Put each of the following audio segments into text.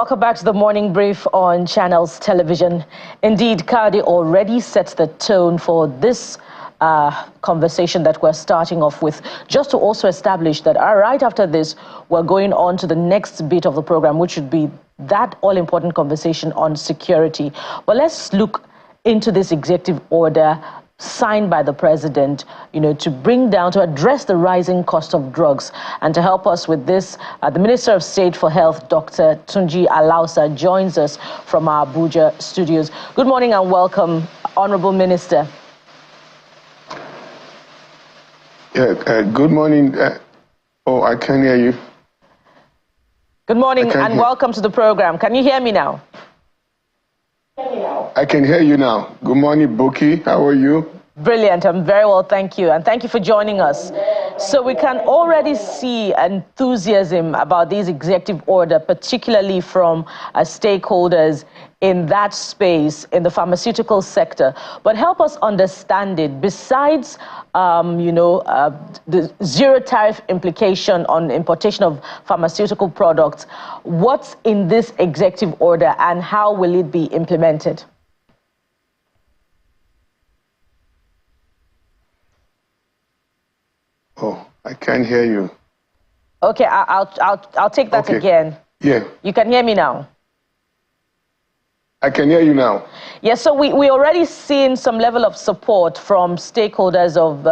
welcome back to the Morning Brief on Channels Television. Indeed, Kadi already sets the tone for this conversation that we're starting off with, just to also establish that right after this, we're going on to the next bit of the program, which would be that all-important conversation on security. But let's look into this executive order signed by the president, to address the rising cost of drugs. And to help us with this, the Minister of State for Health, Dr. Tunji Alausa, joins us from our Abuja studios. Good morning and welcome, Honorable Minister. Good morning. I can hear you. Good morning and welcome to the program. Can you hear me now? I can hear you now. Good morning, Buki. How are you? Brilliant. I'm very well, thank you. And thank you for joining us. So we can already see enthusiasm about this executive order, particularly from stakeholders in that space, in the pharmaceutical sector. But help us understand it. Besides, the zero tariff implication on importation of pharmaceutical products, what's in this executive order and how will it be implemented? Oh, I can't hear you. Okay, I'll take that again. Yeah. You can hear me now? I can hear you now. Yes, so we already seen some level of support from stakeholders of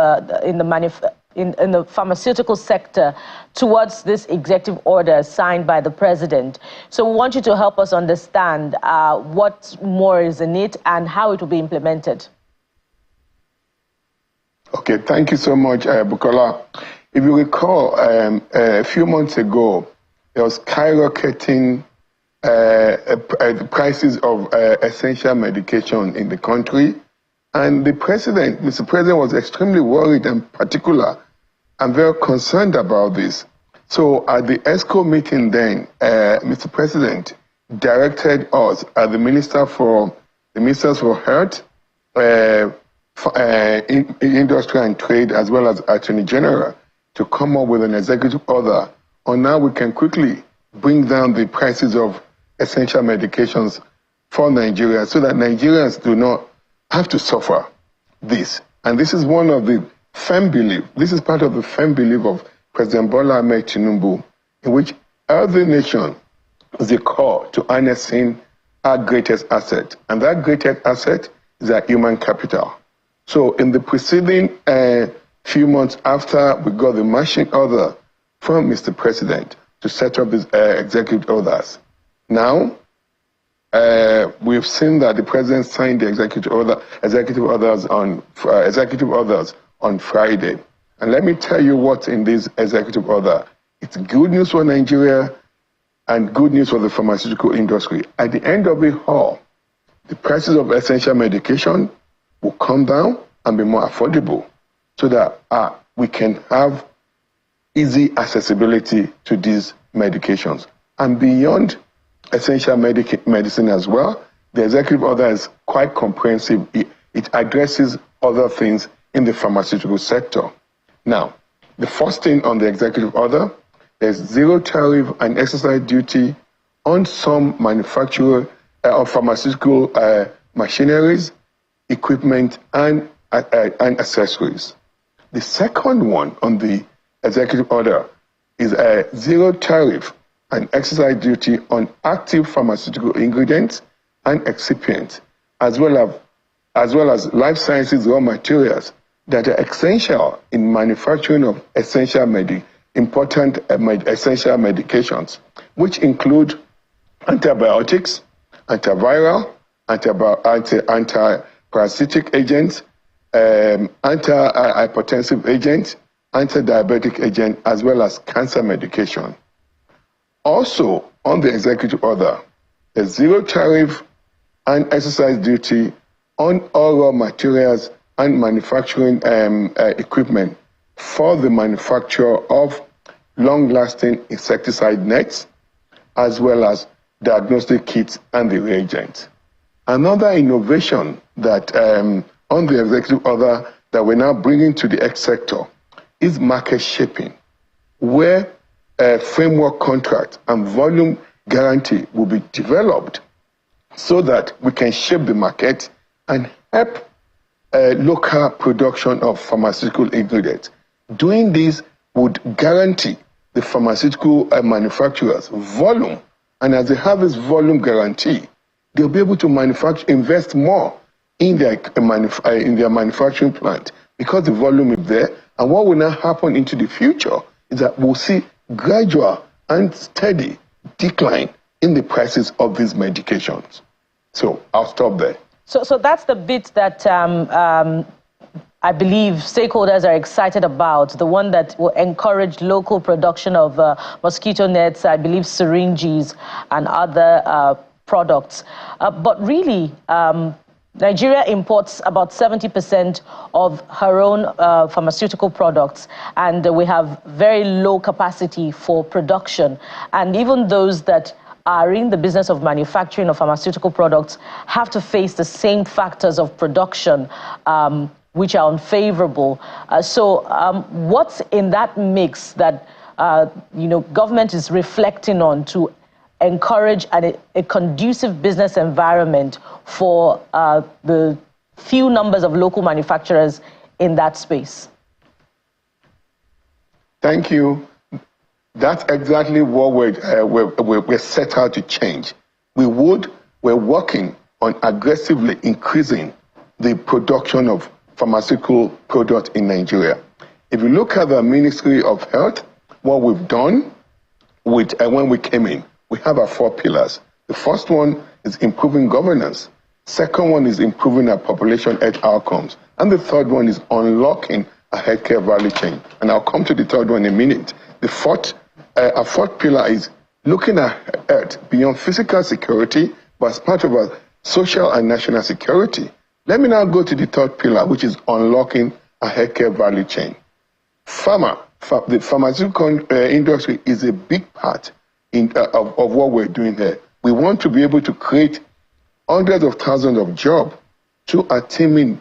in the pharmaceutical sector towards this executive order signed by the president. So we want you to help us understand what more is in it and how it will be implemented. Okay, thank you so much, Bukola. If you recall, a few months ago, there was skyrocketing the prices of essential medication in the country. And Mr. President was extremely worried and particular and very concerned about this. So at the ESCO meeting then, Mr. President directed us, as the Ministers for Health, Industry and Trade, as well as Attorney General, to come up with an executive order on how we can quickly bring down the prices of essential medications for Nigeria so that Nigerians do not have to suffer this. And this is one of the firm belief. This is part of the firm belief of President Bola Ahmed Tinubu, in which every nation is a call to harnessing our greatest asset. And that greatest asset is our human capital. So in the preceding few months after we got the marching order from Mr. President to set up these executive orders, now we've seen that the President signed the executive orders on Friday. And let me tell you what's in this executive order. It's good news for Nigeria and good news for the pharmaceutical industry. At the end of it all, the prices of essential medication will come down and be more affordable so that we can have easy accessibility to these medications. And beyond essential medicine as well, the executive order is quite comprehensive. It addresses other things in the pharmaceutical sector. Now, the first thing on the executive order, there's zero tariff and excise duty on some manufacturer of pharmaceutical machineries, equipment, and accessories. The second one on the executive order is a zero tariff and excise duty on active pharmaceutical ingredients and excipients, as well as life sciences raw materials that are essential in manufacturing of important essential medications, which include antibiotics, antiviral, antiparasitic agents, antihypertensive agents, anti-diabetic agent, as well as cancer medication. Also, on the executive order, there's zero tariff and excise duty on all raw materials and manufacturing equipment for the manufacture of long-lasting insecticide nets, as well as diagnostic kits and the reagents. Another innovation that on the executive order that we're now bringing to the X sector is market shaping, where framework contracts and volume guarantee will be developed so that we can shape the market and help local production of pharmaceutical ingredients. Doing this would guarantee the pharmaceutical manufacturers volume, and as they have this volume guarantee, they'll be able to invest more in their manufacturing plant because the volume is there. And what will now happen into the future is that we'll see gradual and steady decline in the prices of these medications. So I'll stop there. So that's the bit that I believe stakeholders are excited about, the one that will encourage local production of mosquito nets, I believe syringes and other products. But really, Nigeria imports about 70% of her own pharmaceutical products, and we have very low capacity for production. And even those that are in the business of manufacturing of pharmaceutical products have to face the same factors of production which are unfavorable. So what's in that mix that government is reflecting on to encourage a conducive business environment for the few numbers of local manufacturers in that space? Thank you. That's exactly what we're set out to change. We're working on aggressively increasing the production of pharmaceutical products in Nigeria. If you look at the Ministry of Health, what we've done when we came in, we have our 4 pillars. The first one is improving governance. Second one is improving our population health outcomes. And the third one is unlocking a healthcare value chain. And I'll come to the third one in a minute. Our fourth pillar is looking at health beyond physical security, but as part of our social and national security. Let me now go to the third pillar, which is unlocking a healthcare value chain. Pharma, the pharmaceutical industry is a big part of what we're doing here. We want to be able to create hundreds of thousands of jobs to our teaming,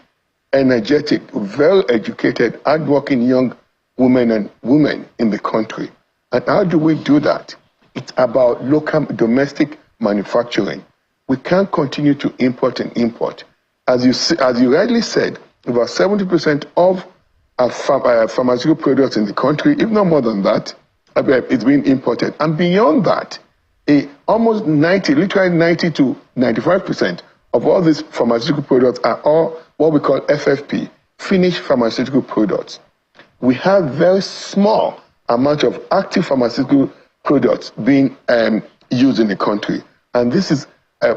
energetic, well-educated, hardworking young women in the country. And how do we do that? It's about local domestic manufacturing. We can't continue to import and import. As you rightly said, about 70% of our pharmaceutical products in the country, if not more than that, is being imported. And beyond that, almost 90 to 95% of all these pharmaceutical products are all what we call FFP, finished pharmaceutical products. We have very small amount of active pharmaceutical products being used in the country. And this is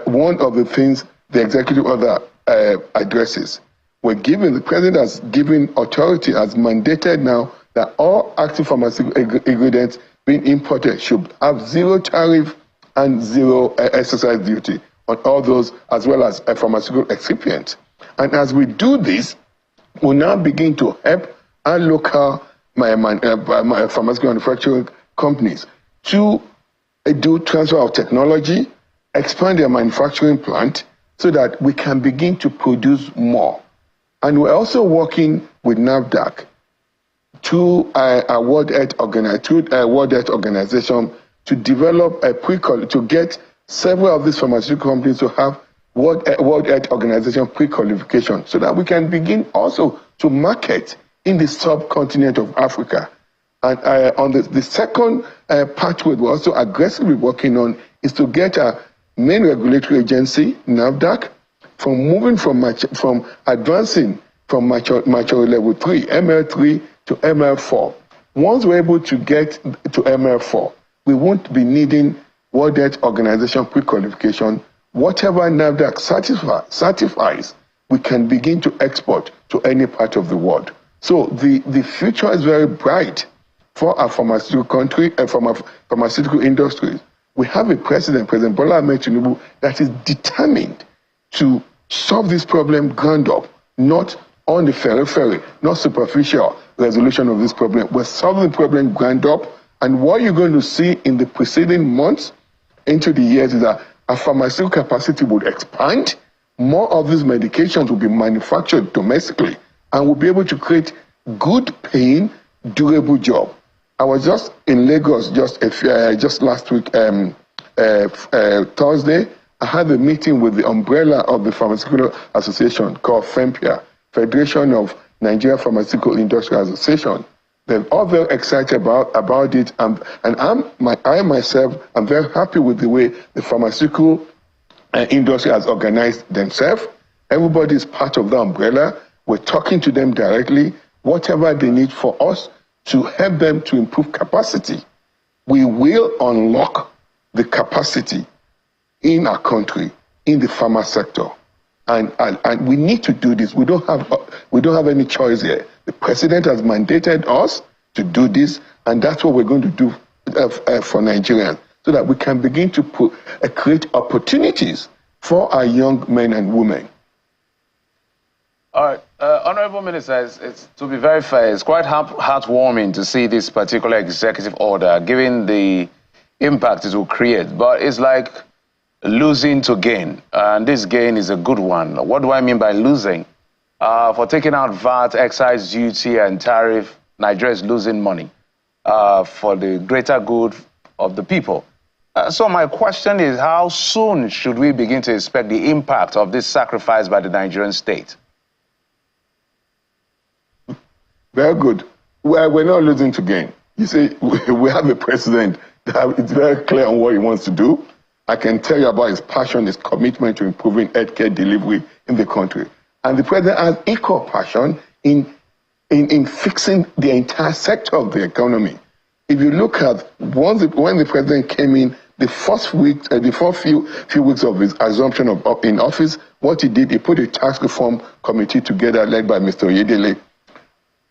one of the things the executive order addresses. The president has given authority, has mandated now that all active pharmaceutical ingredients being imported should have zero tariff and zero excise duty on all those, as well as pharmaceutical excipients. And as we do this, we'll now begin to help our local pharmaceutical manufacturing companies to do transfer of technology, expand their manufacturing plant so that we can begin to produce more. And we're also working with NAFDAC to a World Health Organization to develop to get several of these pharmaceutical companies to have World Health Organization pre-qualification so that we can begin also to market in the subcontinent of Africa. And on the second pathway we're also aggressively working on is to get a main regulatory agency, NAFDAC, from advancing from mature level 3, ML3 to ML4. Once we're able to get to ML4, we won't be needing World Health Organization pre-qualification. Whatever NAFDAC certifies, we can begin to export to any part of the world. So the future is very bright for our pharmaceutical industries. We have a President Bola Ahmed Tinubu, that is determined to solve this problem ground up, not on the periphery, not superficial resolution of this problem. We're solving the problem ground up, and what you're going to see in the preceding months into the years is that our pharmaceutical capacity would expand, more of these medications will be manufactured domestically, and we'll be able to create good paying, durable job. I was just in Lagos just last week Thursday, I had a meeting with the umbrella of the Pharmaceutical Association called FEMPIA, Federation of Nigeria Pharmaceutical Industry Association. They're all very excited about it, and I myself am very happy with the way the pharmaceutical industry has organized themselves. Everybody is part of the umbrella. We're talking to them directly, whatever they need for us to help them to improve capacity. We will unlock the capacity in our country, in the pharma sector. And we need to do this. We don't have any choice here. The president has mandated us to do this, and that's what we're going to do for Nigerians, so that we can begin to create opportunities for our young men and women. All right, Honorable Minister, it's to be very fair, it's quite heartwarming to see this particular executive order, given the impact it will create. But it's like losing to gain, and this gain is a good one. What do I mean by losing? For taking out VAT, excise duty, and tariff, Nigeria is losing money for the greater good of the people. So my question is, how soon should we begin to expect the impact of this sacrifice by the Nigerian state? Very good. We're not losing to gain. You see, we have a president that is very clear on what he wants to do. I can tell you about his passion, his commitment to improving healthcare delivery in the country. And the president has equal passion in fixing the entire sector of the economy. If you look at when the president came in, the first few weeks of his assumption in office, what he did, he put a tax reform committee together led by Mr. Oyedele.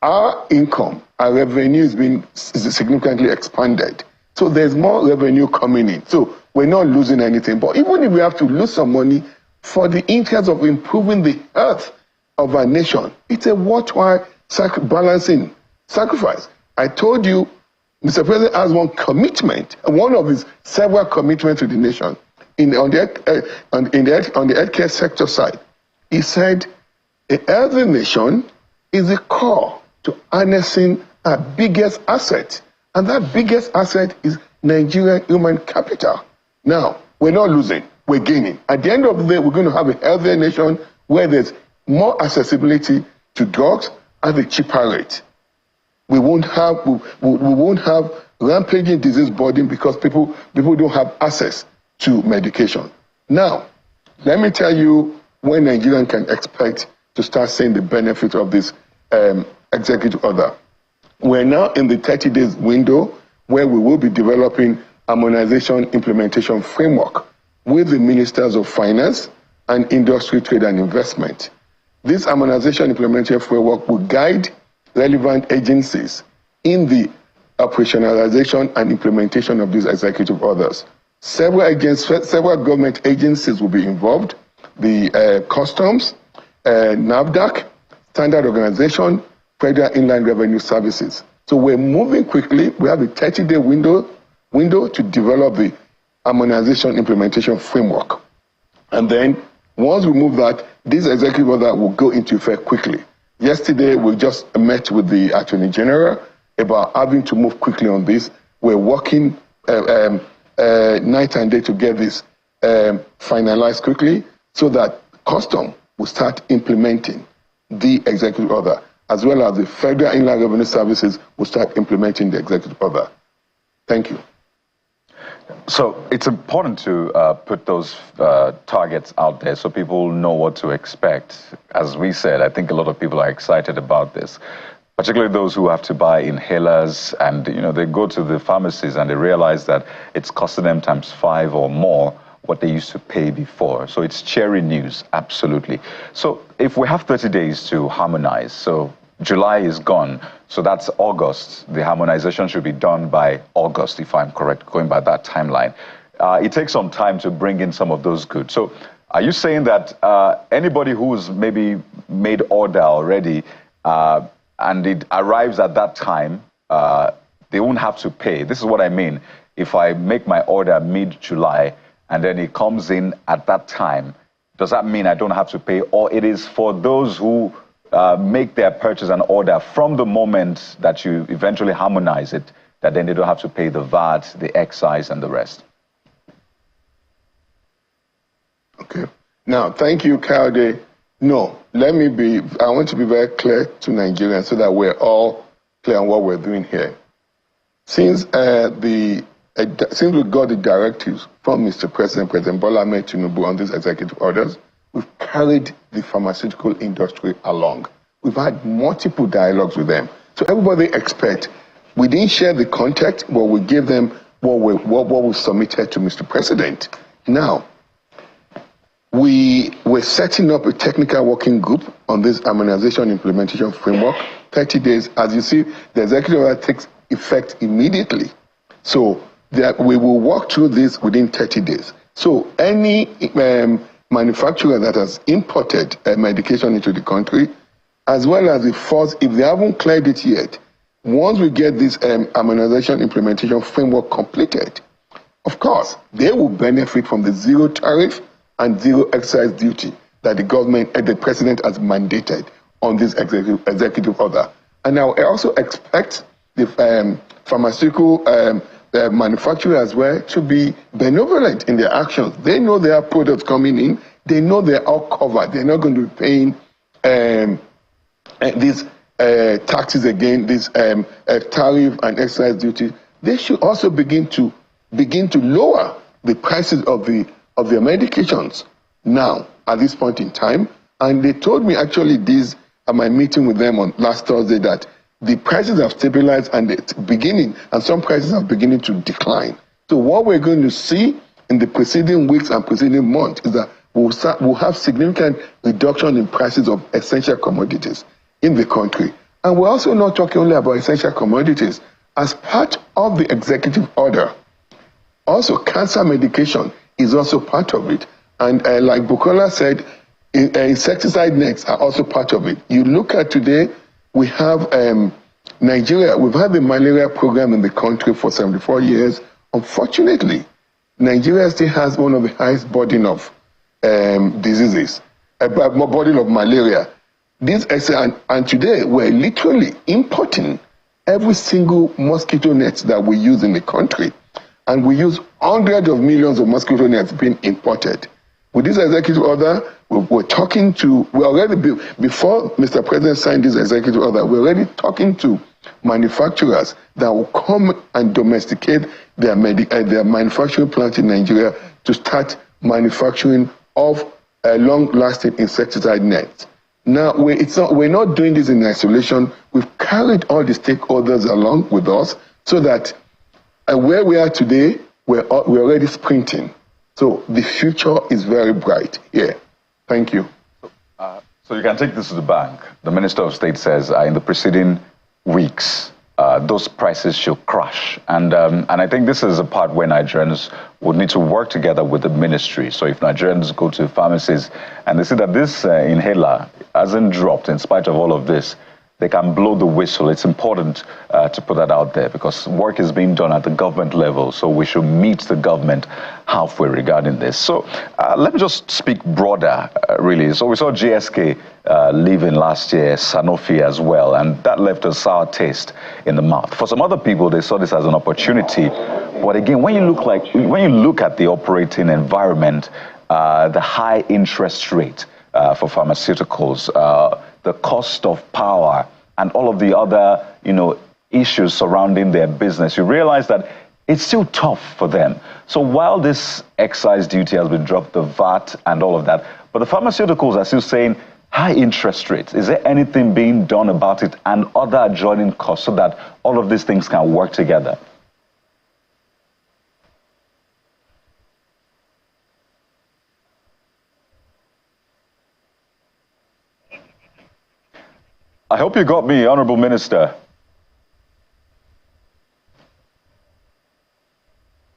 Our income, our revenue has been significantly expanded. So there's more revenue coming in. So we're not losing anything. But even if we have to lose some money for the interest of improving the health of our nation, it's a worthwhile balancing sacrifice. I told you, Mr. President has one commitment, one of his several commitments to the nation on the healthcare sector side. He said, a healthy nation is the core to harnessing our biggest asset. And that biggest asset is Nigerian human capital. Now, we're not losing, we're gaining. At the end of the day, we're going to have a healthier nation where there's more accessibility to drugs at a cheaper rate. We won't have rampaging disease burden because people don't have access to medication. Now, let me tell you when Nigerians can expect to start seeing the benefit of this executive order. We're now in the 30 days window where we will be developing harmonization implementation framework with the Ministers of Finance and Industry, Trade and Investment. This harmonization implementation framework will guide relevant agencies in the operationalization and implementation of these executive orders. Several government agencies will be involved: the Customs, NAFDAC, Standard Organization, Federal Inland Revenue Services. So we're moving quickly. We have a 30-day window to develop the harmonization implementation framework. And then once we move that, this executive order will go into effect quickly. Yesterday, we just met with the Attorney General about having to move quickly on this. We're working night and day to get this finalized quickly so that Custom will start implementing the executive order, as well as the Federal Inland Revenue Services will start implementing the executive order. Thank you. So it's important to put those targets out there so people know what to expect. As we said, I think a lot of people are excited about this, particularly those who have to buy inhalers, and they go to the pharmacies and they realize that it's costing them ×5 or more what they used to pay before. So it's cheery news, absolutely. So if we have 30 days to harmonize, so July is gone, so that's August. The harmonization should be done by August, if I'm correct, going by that timeline. It takes some time to bring in some of those goods. So are you saying that anybody who's maybe made order already and it arrives at that time, they won't have to pay? This is what I mean. If I make my order mid-July and then it comes in at that time, does that mean I don't have to pay? Or it is for those who make their purchase and order from the moment that you eventually harmonize it, that then they don't have to pay the VAT, the excise, and the rest? Okay. Now, thank you, Kaude. No, I want to be very clear to Nigerians so that we're all clear on what we're doing here. Since we got the directives from Mr. President, President Bola Ahmed Tinubu on these executive orders, we've carried the pharmaceutical industry along. We've had multiple dialogues with them. So everybody expect, we didn't share the context, but we gave them what we submitted to Mr. President. Now, we were setting up a technical working group on this harmonization implementation framework, 30 days. As you see, the executive order takes effect immediately. So we will work through this within 30 days. So any manufacturer that has imported medication into the country, as well as if they haven't cleared it yet, once we get this harmonization implementation framework completed, of course, they will benefit from the zero tariff and zero excise duty that the government and the president has mandated on this executive order. And I also expect the pharmaceutical manufacturers as well to be benevolent in their actions. They know there are products coming in. They know they're all covered. They're not going to be paying these taxes again, this tariff and excise duty. They should also begin to lower the prices of their medications now at this point in time. And they told me actually this at my meeting with them on last Thursday that the prices have stabilized and some prices are beginning to decline. So what we're going to see in the preceding weeks and preceding months is that we'll have significant reduction in prices of essential commodities in the country. And we're also not talking only about essential commodities. As part of the executive order, also cancer medication is also part of it. And like Bukola said, insecticide nets are also part of it. You look at today, we have Nigeria, we've had the malaria program in the country for 74 years. Unfortunately, Nigeria still has one of the highest burden of diseases, burden of malaria. And today, we're literally importing every single mosquito net that we use in the country. And we use hundreds of millions of mosquito nets being imported. With this executive order, before Mr. President signed this executive order, we're already talking to manufacturers that will come and domesticate their manufacturing plant in Nigeria to start manufacturing of long-lasting insecticide nets. Now, we're not doing this in isolation. We've carried all the stakeholders along with us so that where we are today, we're already sprinting. So the future is very bright here. Thank you. So you can take this to the bank. The Minister of State says in the preceding weeks, those prices should crash. And I think this is a part where Nigerians would need to work together with the ministry. So if Nigerians go to pharmacies and they see that this inhaler hasn't dropped in spite of all of this, they can blow the whistle. It's important to put that out there because work is being done at the government level. So we should meet the government halfway regarding this. So let me just speak broader, really. So we saw GSK leaving last year, Sanofi as well, and that left a sour taste in the mouth. For some other people, they saw this as an opportunity. But again, when you look at the operating environment, the high interest rate for pharmaceuticals, the cost of power, and all of the other, issues surrounding their business, you realize that it's still tough for them. So while this excise duty has been dropped, the VAT and all of that, but the pharmaceuticals are still saying high interest rates. Is there anything being done about it and other adjoining costs so that all of these things can work together? I hope you got me, Honorable Minister.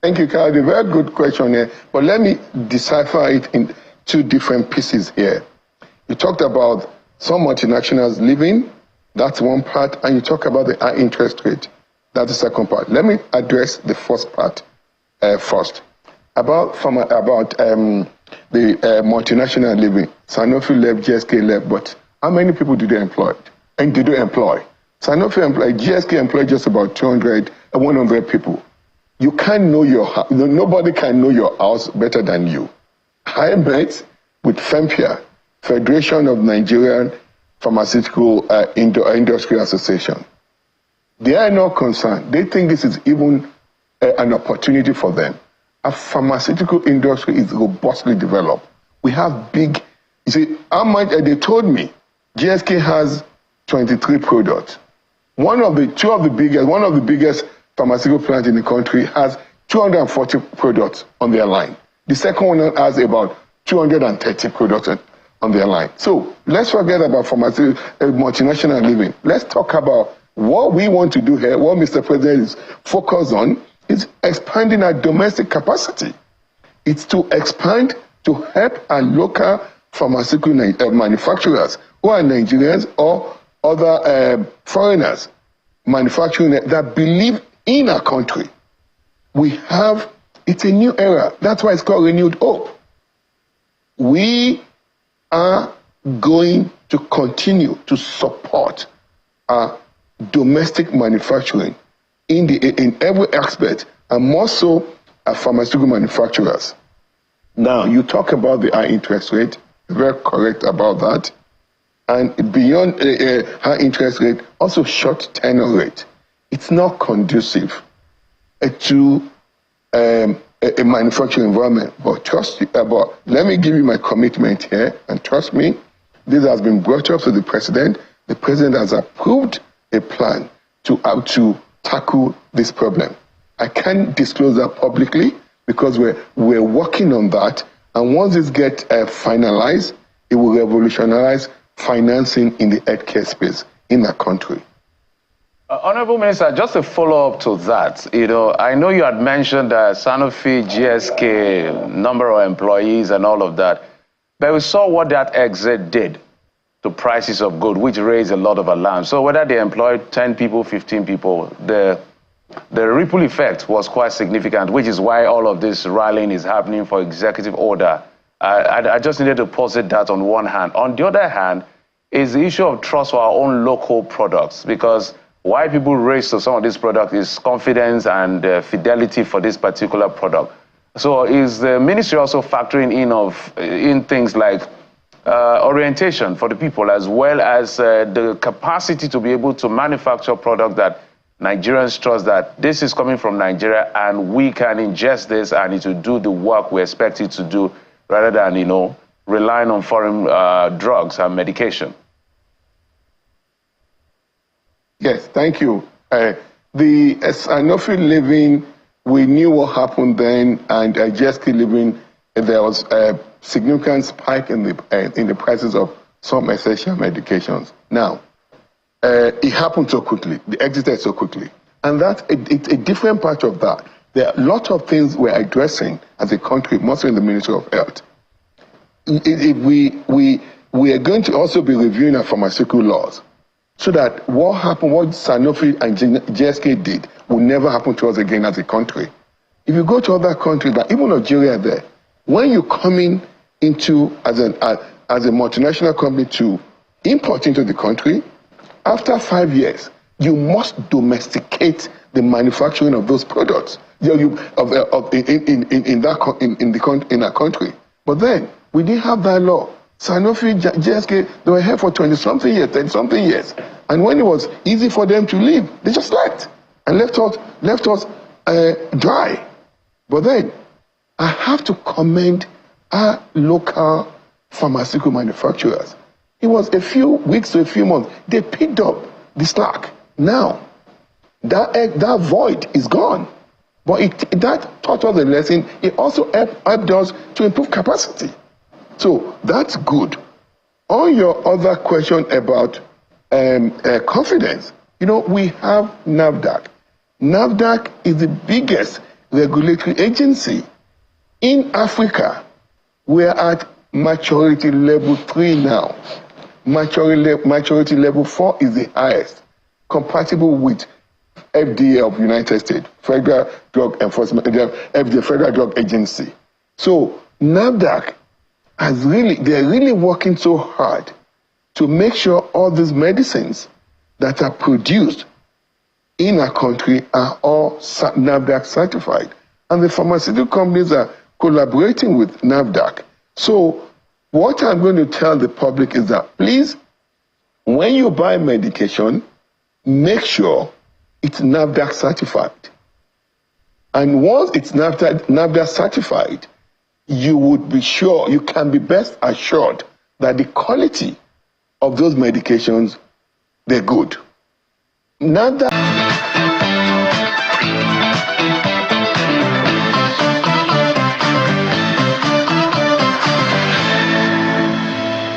Thank you, Carl. A very good question here. But let me decipher it in two different pieces here. You talked about some multinationals leaving. That's one part. And you talk about the high interest rate. That's the second part. Let me address the first part first. About the multinational leaving. Sanofi left, GSK left, but how many people do they employ? And do they employ? Sanofi employed, GSK employed just about 100 people. You can't know your house. Nobody can know your house better than you. I met with FEMPIA, Federation of Nigerian Pharmaceutical Industry Association. They are not concerned. They think this is even an opportunity for them. Our pharmaceutical industry is robustly developed. We have big, you see, how much they told me, GSK has 23 products. One of the biggest pharmaceutical plants in the country has 240 products on their line. The second one has about 230 products on their line. So let's forget about pharmaceutical multinational living. Let's talk about what we want to do here, what Mr. President is focused on, is expanding our domestic capacity. It's to expand to help our local pharmaceutical manufacturers who are Nigerians or other foreigners manufacturing that believe in our country. It's a new era. That's why it's called renewed hope. We are going to continue to support our domestic manufacturing in every aspect, and more so our pharmaceutical manufacturers. Now, you talk about the high interest rate, very correct about that. And beyond high interest rate, also short tenure rate. It's not conducive to a manufacturing environment. But let me give you my commitment here, and trust me, this has been brought up to the president. The president has approved a plan to how to tackle this problem. I can't disclose that publicly because we're working on that. And once this gets finalized, it will revolutionize financing in the healthcare space in our country. Honorable Minister, just a follow-up to that. I know you had mentioned Sanofi, GSK, number of employees and all of that, but we saw what that exit did to prices of gold, which raised a lot of alarm. So whether they employed 10 people, 15 people, the ripple effect was quite significant, which is why all of this rallying is happening for executive order. I just needed to posit that on one hand. On the other hand, is the issue of trust for our own local products, because why people race to some of these products is confidence and fidelity for this particular product. So is the ministry also factoring in things like orientation for the people, as well as the capacity to be able to manufacture product that Nigerians trust that this is coming from Nigeria and we can ingest this and it will do the work we expect it to do, rather than, relying on foreign drugs and medication? Yes, thank you. The Sanofi living, we knew what happened then, and just living, there was a significant spike in the prices of some essential medications. Now, it happened so quickly, the exited so quickly, and that's a different part of that. There are a lot of things we're addressing as a country, mostly in the Ministry of Health. We are going to also be reviewing our pharmaceutical laws, so that what happened, what Sanofi and GSK did, will never happen to us again as a country. If you go to other countries, like even Nigeria there, when you come into as a multinational company to import into the country, after 5 years, you must domesticate the manufacturing of those products in our country. But then we didn't have that law. Sanofi, GSK, they were here for 20-something years, 30-something years. And when it was easy for them to leave, they just left and left us dry. But then I have to commend our local pharmaceutical manufacturers. It was a few weeks to a few months. They picked up the slack. Now, that void is gone. But that taught us a lesson. It also helped us to improve capacity. So that's good. On your other question about confidence, we have NAFDAC. NAFDAC is the biggest regulatory agency in Africa. We're at maturity level 3 now. Maturity level 4 is the highest, compatible with FDA of United States, Federal Drug Enforcement, FDA, Federal Drug Agency. So NAFDAC they're really working so hard to make sure all these medicines that are produced in our country are all NAFDAC certified. And the pharmaceutical companies are collaborating with NAFDAC So what I'm going to tell the public is that, please, when you buy medication, make sure it's NAFDAC certified. And once it's NAFDAC certified, you would be sure, you can be best assured that the quality of those medications, they're good. NAFDAC